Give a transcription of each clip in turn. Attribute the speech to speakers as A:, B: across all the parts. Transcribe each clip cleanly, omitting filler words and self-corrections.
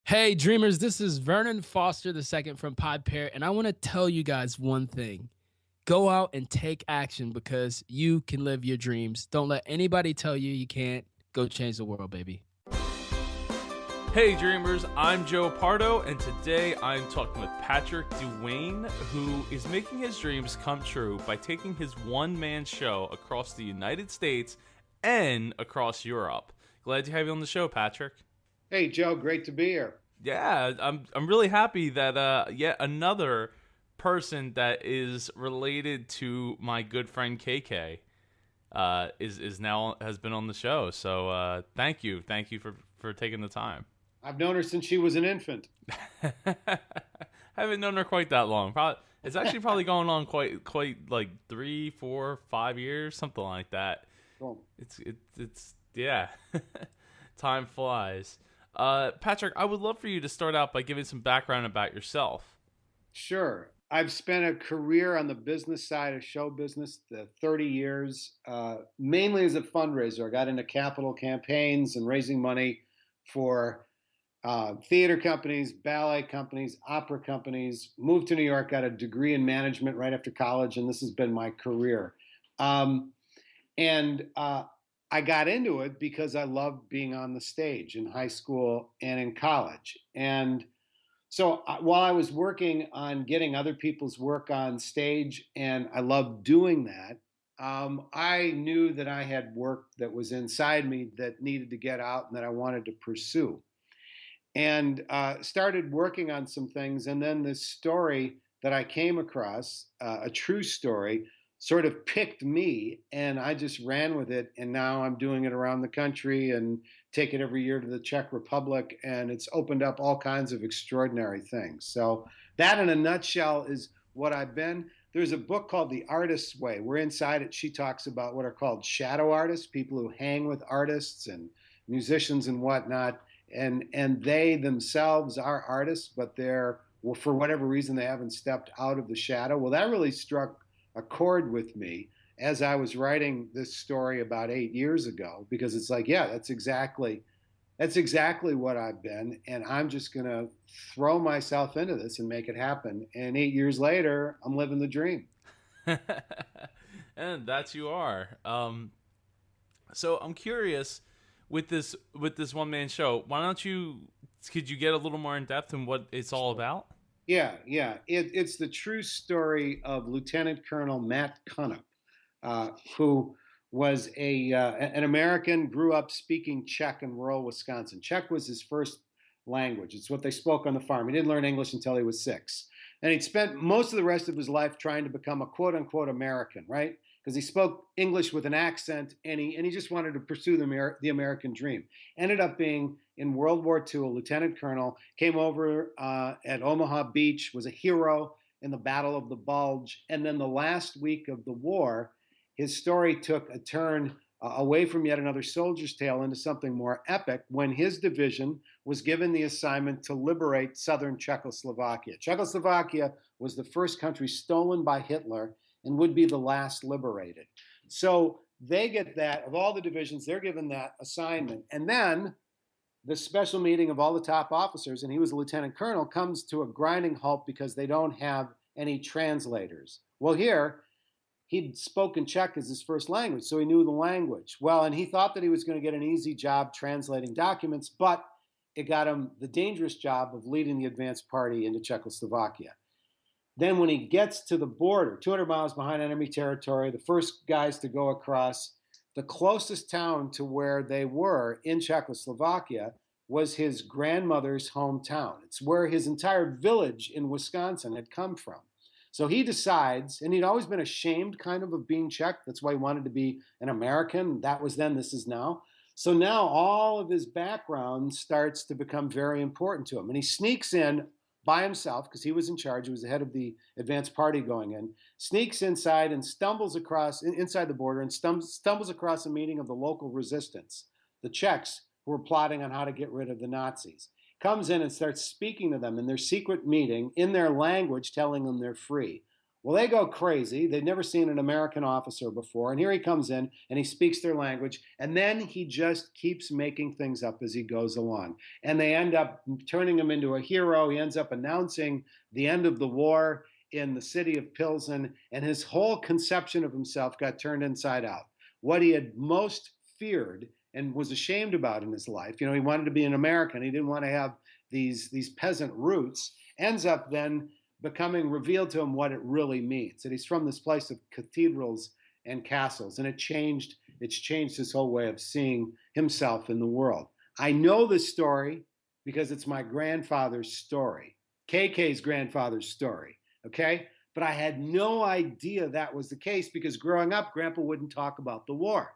A: Hey, dreamers, this is Vernon Foster II from Pod Pair, and I want to tell you guys one thing. Go out and take action because you can live your dreams. Don't let anybody tell you you can't. Go change the world, baby.
B: Hey dreamers, I'm Joe Pardo, and today I'm talking with Patrick DeWane, who is making his dreams come true by taking his one-man show across the United States and across Europe. Glad to have you on the show, Patrick.
C: Hey Joe, great to be here.
B: Yeah, I'm really happy that yet another person that is related to my good friend KK is now has been on the show. So thank you for taking the time.
C: I've known her since she was an infant.
B: Haven't known her quite that long. It's actually probably going on quite like 3, 4, 5 years, something like that.
C: Cool.
B: It's yeah. Time flies. Patrick, I would love for you to start out by giving some background about yourself.
C: Sure. I've spent a career on the business side of show business, 30 years, mainly as a fundraiser. I got into capital campaigns and raising money for theater companies, ballet companies, opera companies. Moved to New York, got a degree in management right after college, and this has been my career. I got into it because I loved being on the stage in high school and in college. And so while I was working on getting other people's work on stage, and I loved doing that, I knew that I had work that was inside me that needed to get out and that I wanted to pursue. And started working on some things. And then this story that I came across, a true story, sort of picked me, and I just ran with it. And now I'm doing it around the country and take it every year to the Czech Republic. And it's opened up all kinds of extraordinary things. So that in a nutshell is what I've been. There's a book called The Artist's Way, where inside it she talks about what are called shadow artists, people who hang with artists and musicians and whatnot. And they themselves are artists, but well, for whatever reason, they haven't stepped out of the shadow. Well, that really struck a chord with me as I was writing this story about 8 years ago, because it's like, yeah, that's exactly what I've been, and I'm just gonna throw myself into this and make it happen. And 8 years later, I'm living the dream.
B: And that you are. So I'm curious with this one-man show. Could you get a little more in depth in what it's all about?
C: Yeah. It's the true story of Lieutenant Colonel Matt Konop, who was an American, grew up speaking Czech in rural Wisconsin. Czech was his first language. It's what they spoke on the farm. He didn't learn English until he was 6. And he'd spent most of the rest of his life trying to become a quote-unquote American, right? Because he spoke English with an accent, and he just wanted to pursue the American dream. Ended up being in World War II, a lieutenant colonel, came over at Omaha Beach, was a hero in the Battle of the Bulge, and then the last week of the war, his story took a turn away from yet another soldier's tale into something more epic when his division was given the assignment to liberate southern Czechoslovakia. Czechoslovakia was the first country stolen by Hitler and would be the last liberated. So they get that, of all the divisions, they're given that assignment. And then the special meeting of all the top officers, and he was a lieutenant colonel, comes to a grinding halt because they don't have any translators. Well, here, he'd spoken Czech as his first language, so he knew the language. Well, and he thought that he was going to get an easy job translating documents, but it got him the dangerous job of leading the advance party into Czechoslovakia. Then when he gets to the border, 200 miles behind enemy territory, the first guys to go across, the closest town to where they were in Czechoslovakia was his grandmother's hometown. It's where his entire village in Wisconsin had come from. So he decides, and he'd always been ashamed kind of being Czech. That's why he wanted to be an American. That was then, this is now. So now all of his background starts to become very important to him. And he sneaks in by himself, because he was in charge, he was the head of the advance party going in, sneaks inside and stumbles across, inside the border, and stumbles across a meeting of the local resistance, the Czechs who were plotting on how to get rid of the Nazis. Comes in and starts speaking to them in their secret meeting, in their language, telling them they're free. Well, they go crazy. They've never seen an American officer before. And here he comes in and he speaks their language. And then he just keeps making things up as he goes along. And they end up turning him into a hero. He ends up announcing the end of the war in the city of Pilsen. And his whole conception of himself got turned inside out. What he had most feared and was ashamed about in his life, he wanted to be an American. He didn't want to have these peasant roots, ends up then becoming revealed to him what it really means. That he's from this place of cathedrals and castles, and it's changed his whole way of seeing himself in the world. I know this story because it's my grandfather's story, KK's grandfather's story, okay? But I had no idea that was the case because growing up, Grandpa wouldn't talk about the war,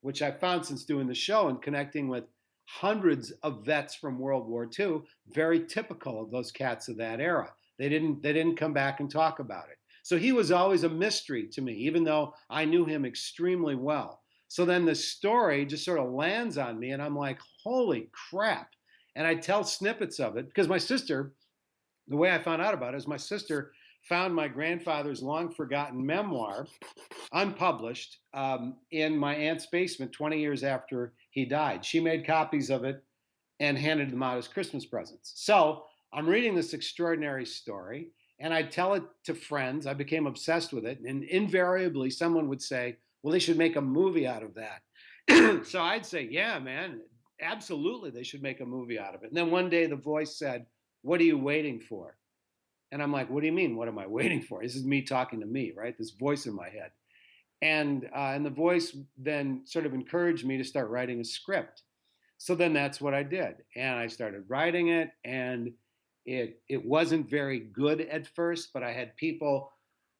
C: which I found since doing the show and connecting with hundreds of vets from World War II, very typical of those cats of that era. They didn't come back and talk about it. So he was always a mystery to me, even though I knew him extremely well. So then the story just sort of lands on me and I'm like, holy crap. And I tell snippets of it because my sister, the way I found out about it is my sister found my grandfather's long forgotten memoir, unpublished, in my aunt's basement 20 years after he died. She made copies of it and handed them out as Christmas presents. So I'm reading this extraordinary story and I tell it to friends. I became obsessed with it. And invariably, someone would say, well, they should make a movie out of that. So I'd say, yeah, man, absolutely, they should make a movie out of it. And then one day the voice said, what are you waiting for? And I'm like, what do you mean? What am I waiting for? This is me talking to me, right? This voice in my head. And the voice then sort of encouraged me to start writing a script. So then that's what I did. And I started writing it, and it wasn't very good at first, but I had people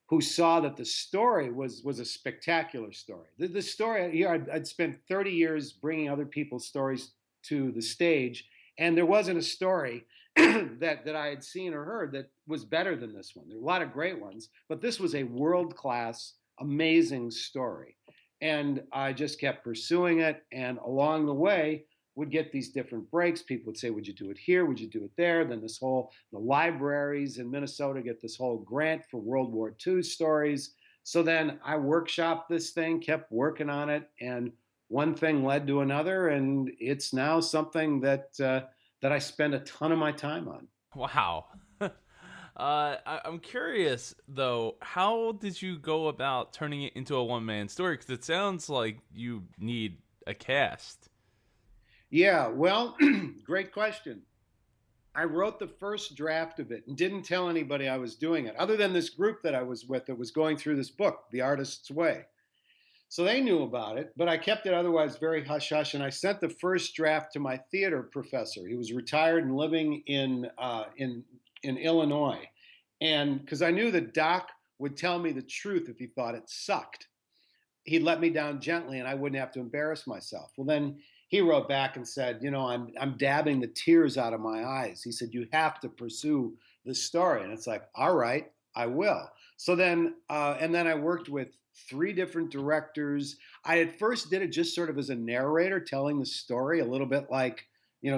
C: who saw that the story was a spectacular story. The story here, I'd spent 30 years bringing other people's stories to the stage, and there wasn't a story that I had seen or heard that was better than this one. There were a lot of great ones, but this was a world-class, amazing story. And I just kept pursuing it, and along the way, would get these different breaks. People would say, would you do it here? Would you do it there? Then the libraries in Minnesota get this whole grant for World War II stories. So then I workshopped this thing, kept working on it, and one thing led to another, and it's now something that I spend a ton of my time on.
B: Wow. I'm curious, though, how did you go about turning it into a one-man story? Because it sounds like you need a cast.
C: Yeah, well, great question. I wrote the first draft of it and didn't tell anybody I was doing it, other than this group that I was with that was going through this book, The Artist's Way. So they knew about it, but I kept it otherwise very hush-hush, and I sent the first draft to my theater professor. He was retired and living in Illinois, and because I knew that Doc would tell me the truth if he thought it sucked. He'd let me down gently, and I wouldn't have to embarrass myself. Well, then he wrote back and said, I'm dabbing the tears out of my eyes. He said, you have to pursue the story. And it's like, all right, I will. So then, and then I worked with 3 different directors. I at first did it just sort of as a narrator telling the story, a little bit like,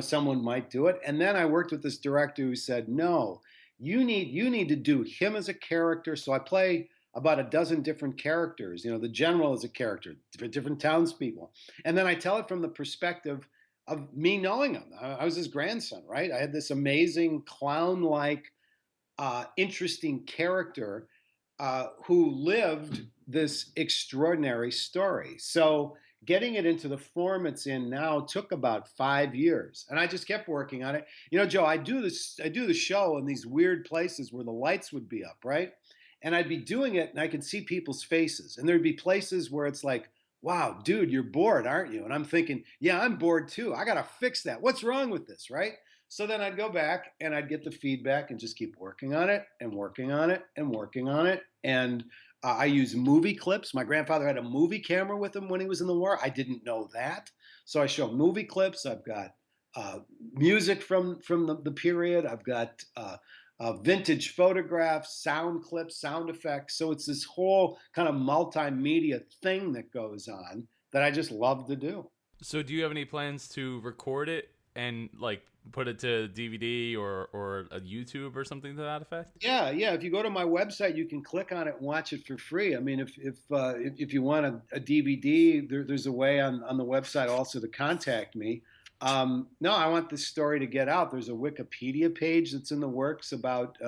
C: someone might do it. And then I worked with this director who said, no, you need to do him as a character. So I play about a dozen different characters. The general is a character, different townspeople. And then I tell it from the perspective of me knowing him. I was his grandson, right? I had this amazing clown-like, interesting character who lived this extraordinary story. So getting it into the form it's in now took about 5 years. And I just kept working on it. Joe, I do the show in these weird places where the lights would be up, right? And I'd be doing it and I could see people's faces. And there'd be places where it's like, wow, dude, you're bored, aren't you? And I'm thinking, yeah, I'm bored too. I got to fix that. What's wrong with this, right? So then I'd go back and I'd get the feedback and just keep working on it and working on it and working on it. And I use movie clips. My grandfather had a movie camera with him when he was in the war. I didn't know that. So I show movie clips. I've got music from the period. I've got vintage photographs, sound clips, sound effects. So it's this whole kind of multimedia thing that goes on that I just love to do.
B: So do you have any plans to record it and put it to DVD or a YouTube or something to that effect?
C: Yeah, yeah. If you go to my website, you can click on it and watch it for free. I mean, if you want a DVD, there's a way on the website also to contact me. No, I want this story to get out. There's a Wikipedia page that's in the works about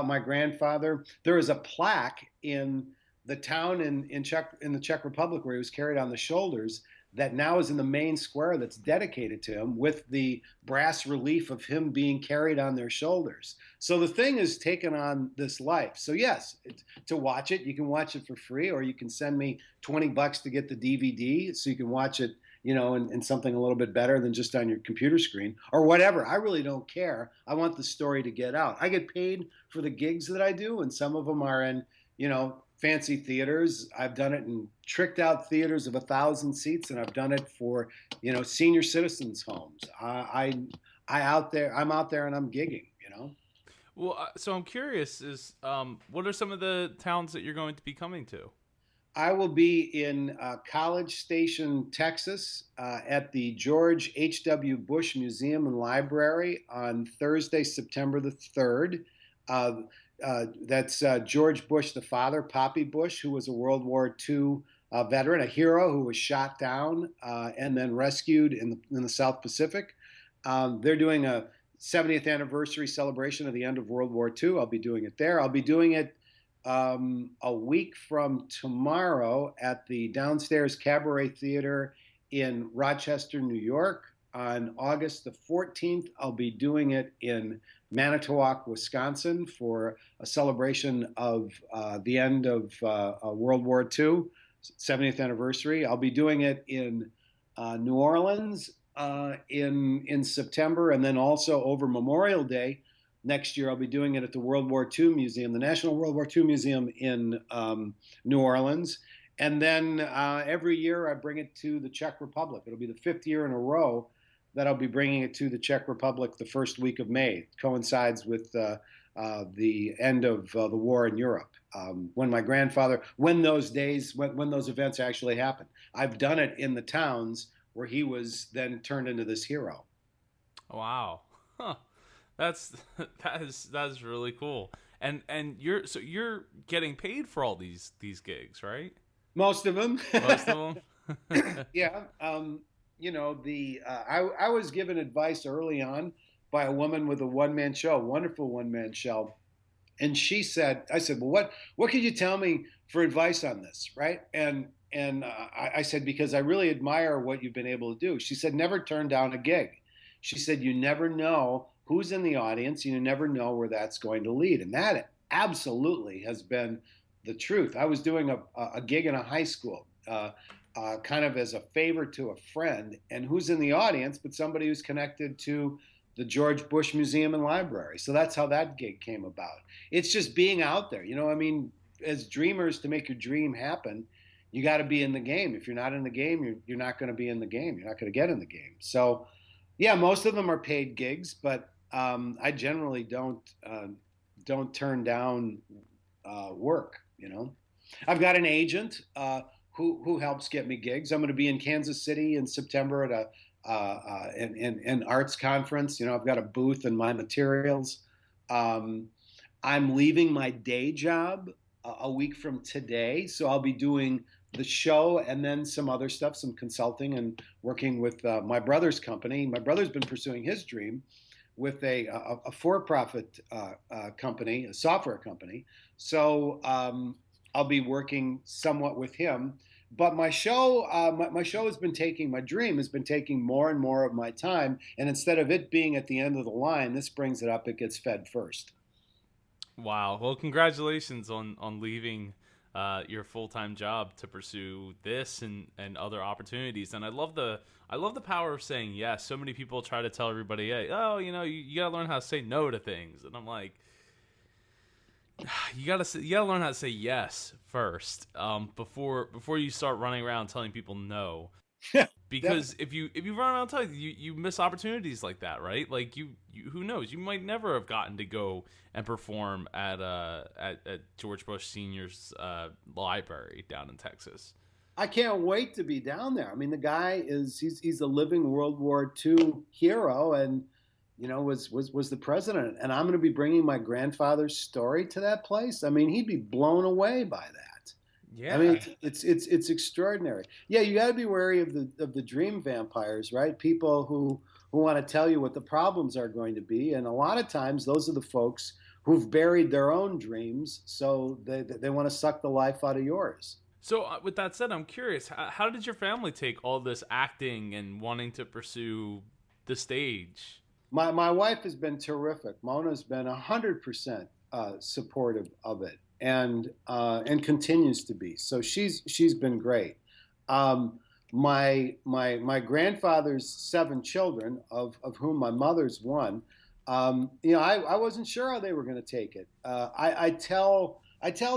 C: my grandfather. There is a plaque in the town in the Czech Republic where he was carried on the shoulders that now is in the main square that's dedicated to him with the brass relief of him being carried on their shoulders. So the thing has taken on this life. So yes, to watch it, you can watch it for free, or you can send me $20 to get the DVD so you can watch it, in something a little bit better than just on your computer screen or whatever. I really don't care. I want the story to get out. I get paid for the gigs that I do, and some of them are in, fancy theaters. I've done it in tricked out theaters of 1,000 seats, and I've done it for, senior citizens' homes. I'm out there and I'm gigging,
B: Well, so I'm curious what are some of the towns that you're going to be coming to?
C: I will be in College Station, Texas, at the George H.W. Bush Museum and Library on Thursday, September the 3rd. That's George Bush, the father, Poppy Bush, who was a World War II veteran, a hero who was shot down and then rescued in the South Pacific. They're doing a 70th anniversary celebration of the end of World War II. I'll be doing it there. I'll be doing it a week from tomorrow at the Downstairs Cabaret Theater in Rochester, New York. On August the 14th, I'll be doing it in Manitowoc, Wisconsin for a celebration of the end of World War II, 70th anniversary. I'll be doing it in New Orleans in September, and then also over Memorial Day next year, I'll be doing it at the World War II Museum, the National World War II Museum in New Orleans. And then every year I bring it to the Czech Republic. It'll be the 5th year in a row that I'll be bringing it to the Czech Republic the first week of May. It coincides with the end of the war in Europe. When those events actually happened. I've done it in the towns where he was then turned into this hero.
B: Wow. Huh. that is really cool. And you're getting paid for all these gigs, right?
C: Most of them.
B: Most of them.
C: Yeah. I was given advice early on by a woman with a one-man show, wonderful one-man show. And I said, well, what could you tell me for advice on this? Right. And I said, because I really admire what you've been able to do. She said, never turn down a gig. She said, you never know who's in the audience. You never know where that's going to lead. And that absolutely has been the truth. I was doing a gig in a high school, kind of as a favor to a friend, and who's in the audience but somebody who's connected to the George Bush Museum and Library. So that's how that gig came about. It's just being out there. As dreamers, to make your dream happen, you got to be in the game. If you're not in the game, you're not going to be in the game. You're not going to get in the game. So, yeah, most of them are paid gigs, but I generally don't turn down work. I've got an agent who helps get me gigs. I'm going to be in Kansas City in September at an arts conference. I've got a booth and my materials. I'm leaving my day job a week from today, so I'll be doing the show and then some other stuff, some consulting and working with my brother's company. My brother's been pursuing his dream with a for-profit company, a software company. So I'll be working somewhat with him. But my show my dream has been taking more and more of my time. And instead of it being at the end of the line, this brings it up. It gets fed first.
B: Wow. Well, congratulations on leaving your full-time job to pursue this and other opportunities. And I love the power of saying yes. So many people try to tell everybody, hey, you gotta learn how to say no to things. And I'm like, you gotta learn how to say yes first, before you start running around telling people no. Because if you run around telling you miss opportunities like that, right? Like you who knows, you might never have gotten to go and perform at George Bush Senior's library down in Texas.
C: I can't wait to be down there. I mean, the guy he's a living World War II hero, and was the president, and I'm going to be bringing my grandfather's story to that place. I mean, he'd be blown away by that.
B: Yeah.
C: I mean, it's extraordinary. Yeah, you got to be wary of the dream vampires, right? People who want to tell you what the problems are going to be, and a lot of times those are the folks who've buried their own dreams, so they want to suck the life out of yours.
B: So with that said, I'm curious, how did your family take all this acting and wanting to pursue the stage?
C: My wife has been terrific. Mona's been 100% supportive of it, and continues to be. So she's been great. My grandfather's 7 children, of whom my mother's one. I wasn't sure how they were going to take it. I tell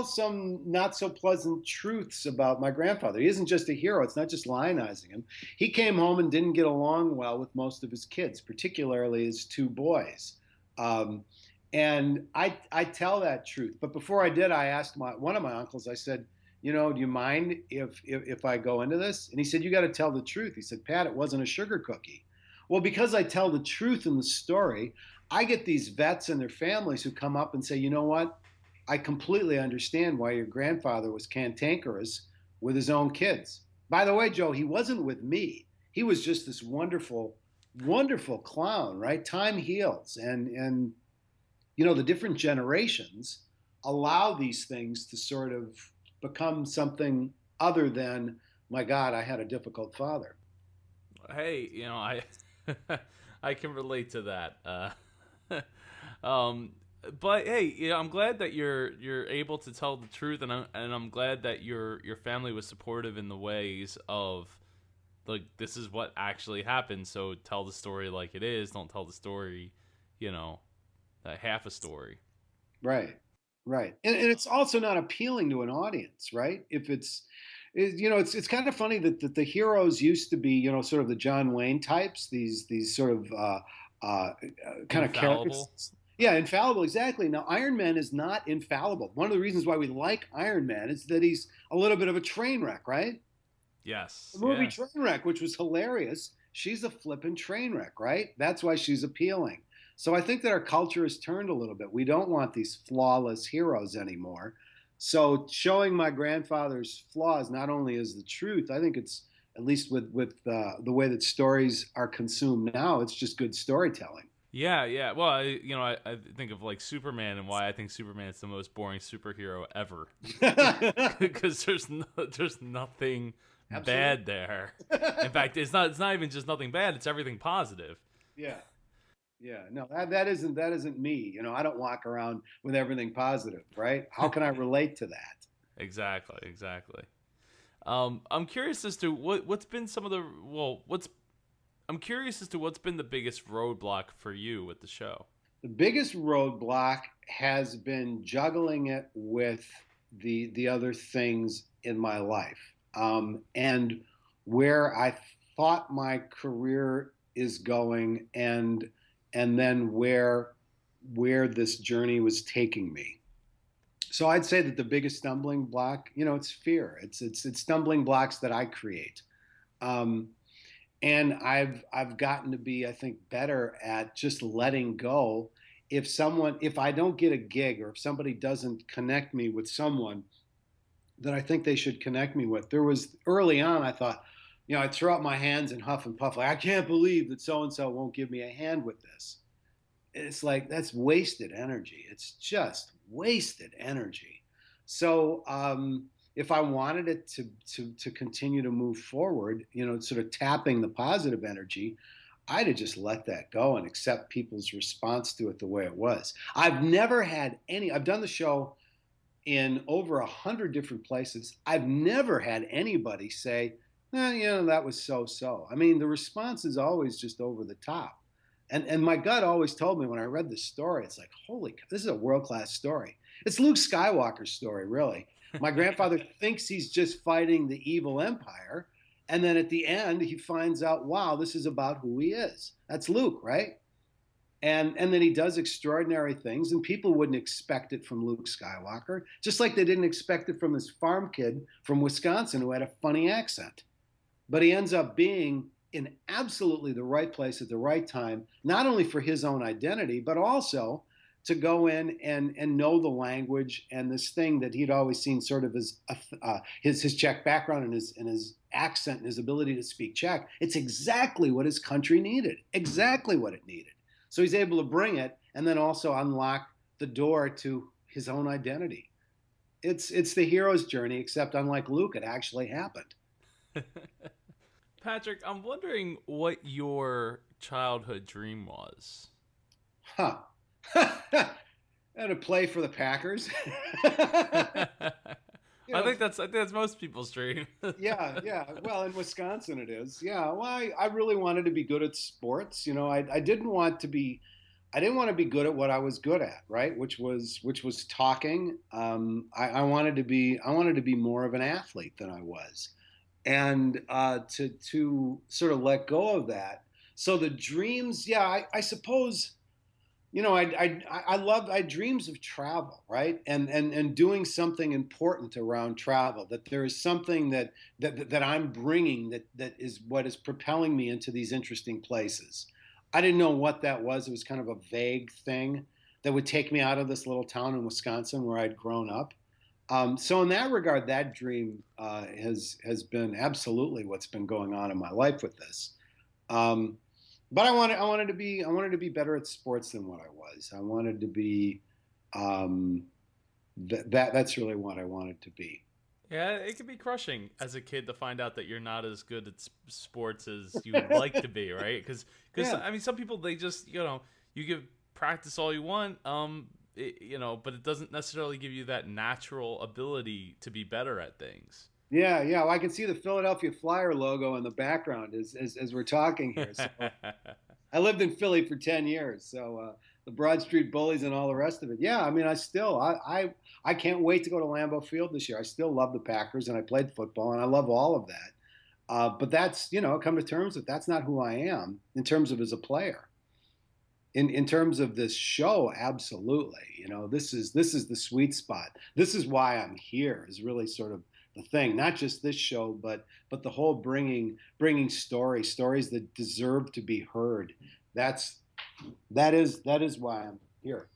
C: some not so pleasant truths about my grandfather. He isn't just a hero. It's not just lionizing him. He came home and didn't get along well with most of his kids, particularly his 2 boys. And I tell that truth. But before I did, I asked one of my uncles, I said, do you mind if I go into this? And he said, you got to tell the truth. He said, Pat, it wasn't a sugar cookie. Well, because I tell the truth in the story, I get these vets and their families who come up and say, you know what? I completely understand why your grandfather was cantankerous with his own kids. By the way, Joe, he wasn't with me. He was just this wonderful, wonderful clown, right? Time heals. And the different generations allow these things to sort of become something other than, my God, I had a difficult father.
B: Hey, I can relate to that. But hey, I'm glad that you're able to tell the truth, and I'm glad that your family was supportive in the ways of, like, this is what actually happened. So tell the story like it is. Don't tell the story, half a story.
C: Right. And it's also not appealing to an audience, right? If it's kind of funny that the heroes used to be, sort of the John Wayne types, these sort of kind of characters. Yeah, infallible, exactly. Now, Iron Man is not infallible. One of the reasons why we like Iron Man is that he's a little bit of a train wreck, right?
B: Yes.
C: The movie Trainwreck, which was hilarious, she's a flippin' train wreck, right? That's why she's appealing. So I think that our culture has turned a little bit. We don't want these flawless heroes anymore. So showing my grandfather's flaws not only is the truth, I think it's, at least with the way that stories are consumed now, it's just good storytelling.
B: Yeah. Well, I think of like Superman and why I think Superman is the most boring superhero ever. Because there's nothing
C: Absolutely.
B: bad there. In fact, it's not even just nothing bad. It's everything positive.
C: Yeah. No, that isn't me. I don't walk around with everything positive, right? How can I relate to that?
B: Exactly. I'm curious as to what's been I'm curious as to what's been the biggest roadblock for you with the show.
C: The biggest roadblock has been juggling it with the other things in my life, and where I thought my career is going, and then where this journey was taking me. So I'd say that the biggest stumbling block, it's fear. It's stumbling blocks that I create. And I've gotten to be, I think, better at just letting go. If I don't get a gig, or if somebody doesn't connect me with someone that I think they should connect me with. There was early on, I thought, I'd throw up my hands and huff and puff, like, I can't believe that so-and-so won't give me a hand with this. It's like, that's wasted energy. It's just wasted energy. So, if I wanted it to continue to move forward, sort of tapping the positive energy, I'd have just let that go and accept people's response to it the way it was. I've done the show in over 100 different places. I've never had anybody say, that was so-so. I mean, the response is always just over the top. And my gut always told me when I read the story, it's like, holy, this is a world-class story. It's Luke Skywalker's story, really. My grandfather thinks he's just fighting the evil empire. And then at the end, he finds out, wow, this is about who he is. That's Luke, right? And then he does extraordinary things, and people wouldn't expect it from Luke Skywalker, just like they didn't expect it from this farm kid from Wisconsin who had a funny accent. But he ends up being in absolutely the right place at the right time, not only for his own identity, but also to go in and know the language and this thing that he'd always seen sort of as his Czech background and his accent and his ability to speak Czech. It's exactly what his country needed, exactly what it needed. So he's able to bring it and then also unlock the door to his own identity. It's the hero's journey, except unlike Luke, it actually happened.
B: Patrick, I'm wondering what your childhood dream was.
C: Huh. And to play for the Packers.
B: I think that's most people's dream.
C: Yeah. Well, in Wisconsin it is. Yeah. Well, I really wanted to be good at sports. I didn't want to be good at what I was good at, right? Which was talking. I wanted to be more of an athlete than I was, and to sort of let go of that. So the dreams, yeah, I suppose. I had dreams of travel, right? And doing something important around travel, that there is something that I'm bringing that is what is propelling me into these interesting places. I didn't know what that was. It was kind of a vague thing that would take me out of this little town in Wisconsin where I'd grown up. So in that regard, that dream has been absolutely what's been going on in my life with this. But I wanted to be better at sports than what I was. I wanted to be that's really what I wanted to be.
B: Yeah, it can be crushing as a kid to find out that you're not as good at sports as you would like to be, right? Because
C: Yeah.
B: I mean, some people, they just, you give practice all you want, but it doesn't necessarily give you that natural ability to be better at things.
C: Yeah. Well, I can see the Philadelphia Flyer logo in the background as we're talking here. So I lived in Philly for 10 years, so the Broad Street Bullies and all the rest of it. Yeah, I mean, I can't wait to go to Lambeau Field this year. I still love the Packers, and I played football, and I love all of that. But that's, come to terms with that's not who I am in terms of as a player. In terms of this show, absolutely. This is the sweet spot. This is why I'm here. Is really sort of the thing. Not just this show, but the whole bringing stories that deserve to be heard. That is why I'm here.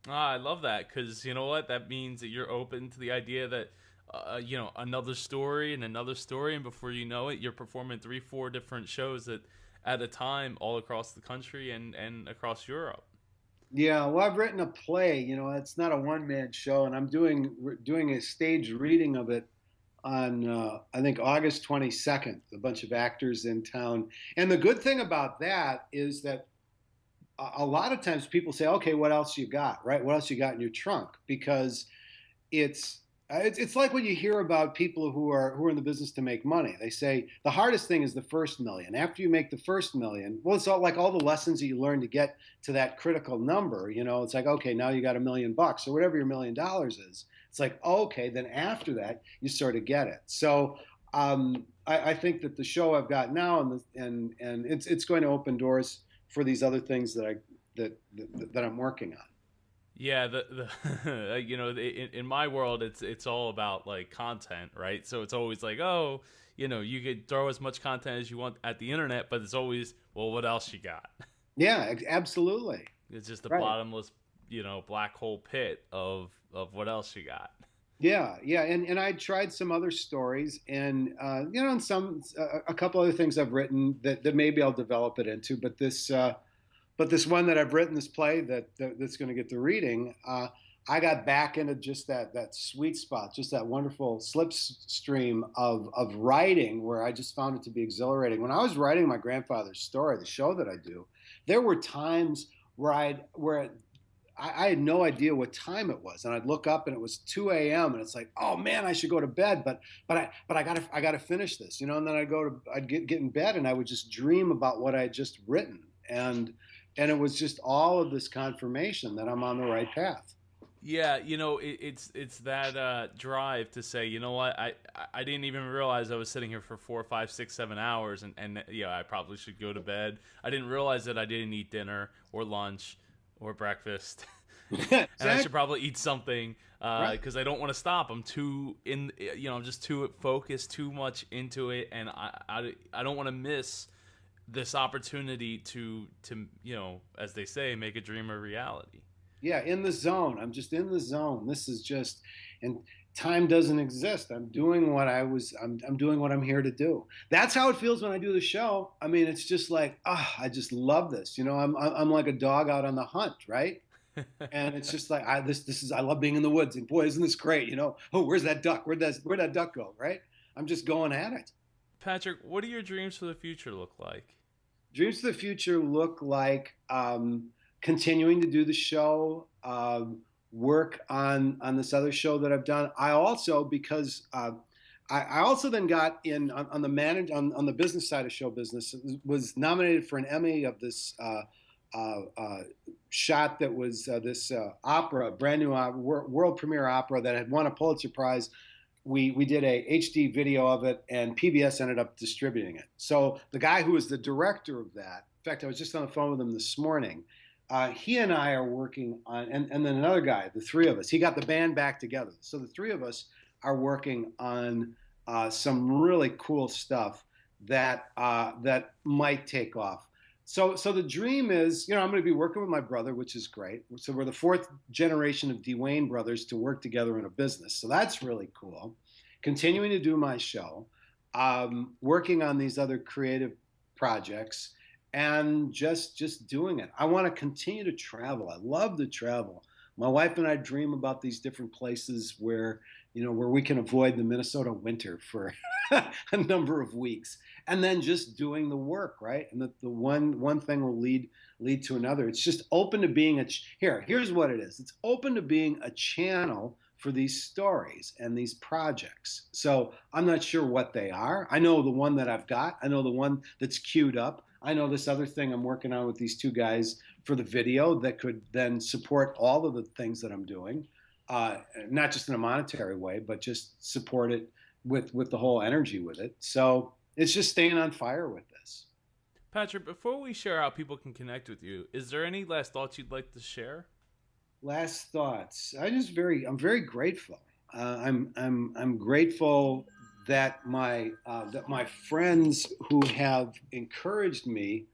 B: I love that, because you know what? That means that you're open to the idea that, another story and another story, and before you know it, you're performing 3-4 different shows at a time all across the country and across Europe.
C: Yeah, well, I've written a play. It's not a one-man show, and I'm doing a stage reading of it on I think August 22nd. A bunch of actors in town, and the good thing about that is that a lot of times people say, "Okay, what else you got? Right? What else you got in your trunk?" Because it's like when you hear about people who are in the business to make money. They say the hardest thing is the first million. After you make the first million, well, it's all like all the lessons that you learn to get to that critical number. It's like, okay, now you got $1 million or whatever your $1 million is. It's like, okay, then after that you sort of get it. So I think that the show I've got now and it's going to open doors for these other things that I'm working on.
B: Yeah, in my world, it's all about like content, right? So it's always like, oh, you could throw as much content as you want at the internet, but it's always, well, what else you got?
C: Yeah, absolutely.
B: It's just a
C: Right.
B: bottomless, black hole pit of what else you got.
C: Yeah, and I tried some other stories, and and a couple other things I've written that maybe I'll develop it into, but this one that I've written, this play that's going to get the reading, I got back into just that sweet spot, just that wonderful slipstream of writing, where I just found it to be exhilarating. When I was writing my grandfather's story, the show that I do, there were times where I had no idea what time it was, and I'd look up and it was 2 a.m. and it's like, oh man, I should go to bed, but I gotta finish this, And then I'd get in bed and I would just dream about what I had just written, and it was just all of this confirmation that I'm on the right path.
B: Yeah, it's that drive to say, you know what, I didn't even realize I was sitting here for 4, 5, 6, 7 hours, and I probably should go to bed. I didn't realize that I didn't eat dinner or lunch. or breakfast.
C: Exactly.
B: And I should probably eat something
C: Right.
B: because I don't want to stop. I'm too I'm just too focused, too much into it, and I don't want to miss this opportunity to as they say, make a dream a reality.
C: Yeah, in the zone. I'm just in the zone. This is just, and time doesn't exist. I'm doing what I'm doing what I'm here to do. That's how it feels when I do the show. I mean, it's just like, I just love this. I'm like a dog out on the hunt, right? And it's just like, I love being in the woods, and boy, isn't this great? Oh, where's that duck? Where'd that duck go? Right? I'm just going at it.
B: Patrick, what do your dreams for the future look like?
C: Dreams for the future look like continuing to do the show, work on this other show that I've done. I also, because I also then got in on the business side of show business, was nominated for an Emmy of this shot that was this opera, brand new world premiere opera that had won a Pulitzer Prize. We did a HD video of it, and PBS ended up distributing it. So the guy who was the director of that, in fact, I was just on the phone with him this morning. He and I are working on, and then another guy, the three of us. He got the band back together. So the three of us are working on some really cool stuff that might take off. So the dream is, I'm going to be working with my brother, which is great. So we're the fourth generation of DeWane brothers to work together in a business. So that's really cool. Continuing to do my show, working on these other creative projects, and just doing it. I want to continue to travel. I love to travel. My wife and I dream about these different places where we can avoid the Minnesota winter for a number of weeks, and then just doing the work, right? And the one thing will lead to another. It's just open to being here's what it is. It's open to being a channel for these stories and these projects. So I'm not sure what they are. I know the one that I've got. I know the one that's queued up. I know this other thing I'm working on with these two guys for the video that could then support all of the things that I'm doing. Not just in a monetary way, but just support it with the whole energy with it. So it's just staying on fire with this.
B: Patrick, before we share how people can connect with you, is there any last thoughts you'd like to share?
C: Last thoughts. I'm very grateful. I'm grateful that my friends who have encouraged me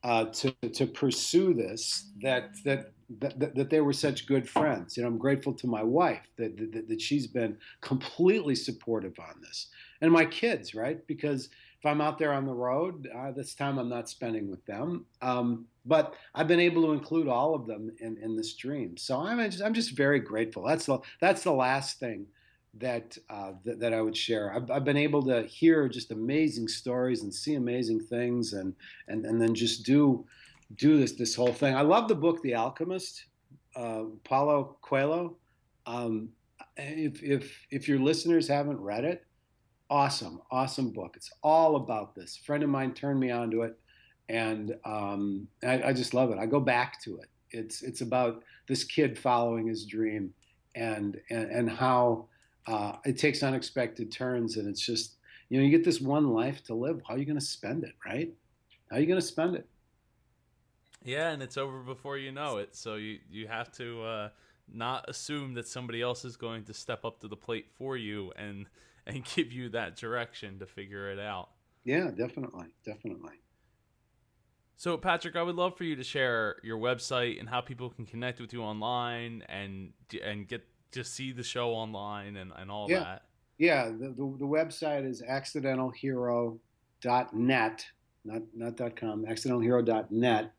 C: to pursue this, that they were such good friends. I'm grateful to my wife that she's been completely supportive on this, and my kids, right? Because if I'm out there on the road, this time I'm not spending with them. But I've been able to include all of them in this dream. So I'm just very grateful. That's the last thing that I would share. I've been able to hear just amazing stories and see amazing things, and then just do this whole thing. I love the book The Alchemist, Paulo Coelho. If your listeners haven't read it, awesome book. It's all about this. A friend of mine turned me onto it, and I just love it. I go back to it. It's about this kid following his dream, and how it takes unexpected turns, and it's just, you get this one life to live. How are you going to spend it, right? How are you going to spend it?
B: Yeah, and it's over before you know it. So you have to not assume that somebody else is going to step up to the plate for you and give you that direction to figure it out.
C: Yeah, definitely.
B: So, Patrick, I would love for you to share your website and how people can connect with you online and get to see the show online and all that.
C: Yeah, the website is accidentalhero.net, not .com, accidentalhero.net.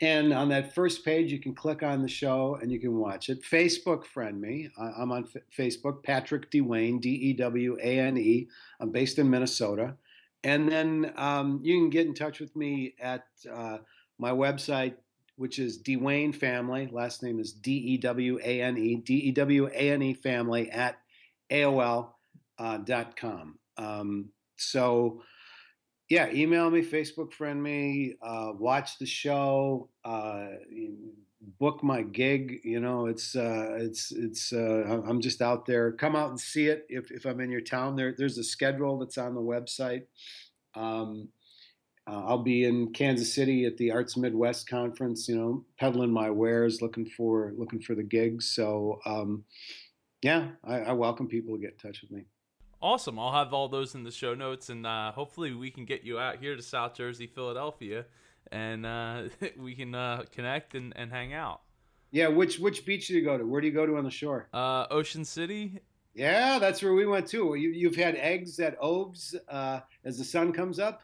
C: And on that first page, you can click on the show and you can watch it. Facebook friend me. I'm on Facebook, Patrick DeWane, DeWane. I'm based in Minnesota. And then you can get in touch with me at my website, which is DeWane Family. Last name is DeWane, DeWane Family at AOL.com. So, yeah, email me, Facebook friend me, watch the show, book my gig. I'm just out there. Come out and see it if I'm in your town. There's a schedule that's on the website. I'll be in Kansas City at the Arts Midwest Conference, peddling my wares, looking for the gigs. So, I welcome people to get in touch with me.
B: Awesome. I'll have all those in the show notes, and hopefully we can get you out here to South Jersey, Philadelphia, and we can connect and hang out.
C: Yeah, which beach do you go to? Where do you go to on the shore?
B: Ocean City.
C: Yeah, that's where we went too. You've had eggs at Oves as the sun comes up?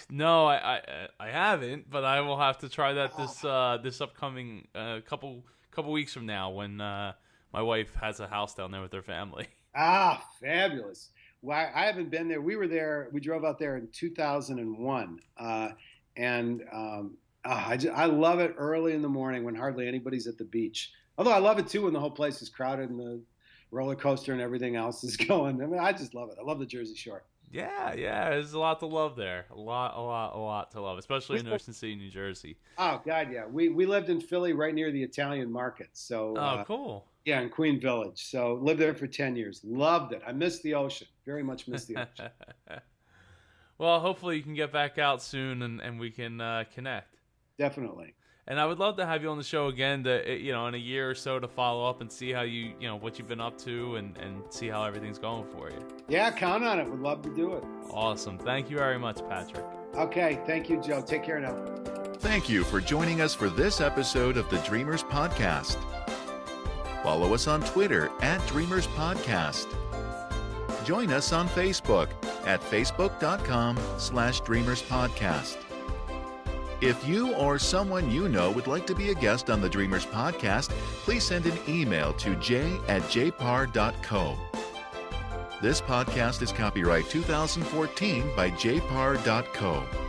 B: No, I haven't, but I will have to try that this upcoming couple weeks from now when my wife has a house down there with her family.
C: Ah, fabulous. Well, I haven't been there. We drove out there in 2001. I love it early in the morning when hardly anybody's at the beach. Although I love it too when the whole place is crowded and the roller coaster and everything else is going. I mean, I just love it. I love the Jersey Shore.
B: Yeah, there's a lot to love there. A lot to love, especially in Ocean City, New Jersey.
C: Oh God, yeah. We lived in Philly, right near the Italian market. So
B: cool.
C: Yeah, in Queen Village. So lived there for 10 years. Loved it. I missed the ocean. Very much missed the ocean.
B: Well, hopefully you can get back out soon and we can connect.
C: Definitely.
B: And I would love to have you on the show again to, in a year or so to follow up and see how what you've been up to and see how everything's going for you.
C: Yeah, count on it. Would love to do it.
B: Awesome. Thank you very much, Patrick.
C: Okay. Thank you, Joe. Take care now.
D: Thank you for joining us for this episode of the Dreamers Podcast. Follow us on Twitter @Dreamers Podcast. Join us on Facebook at facebook.com/Dreamers Podcast. If you or someone you know would like to be a guest on the Dreamers Podcast, please send an email to j@jpar.co. This podcast is copyright 2014 by jpar.co.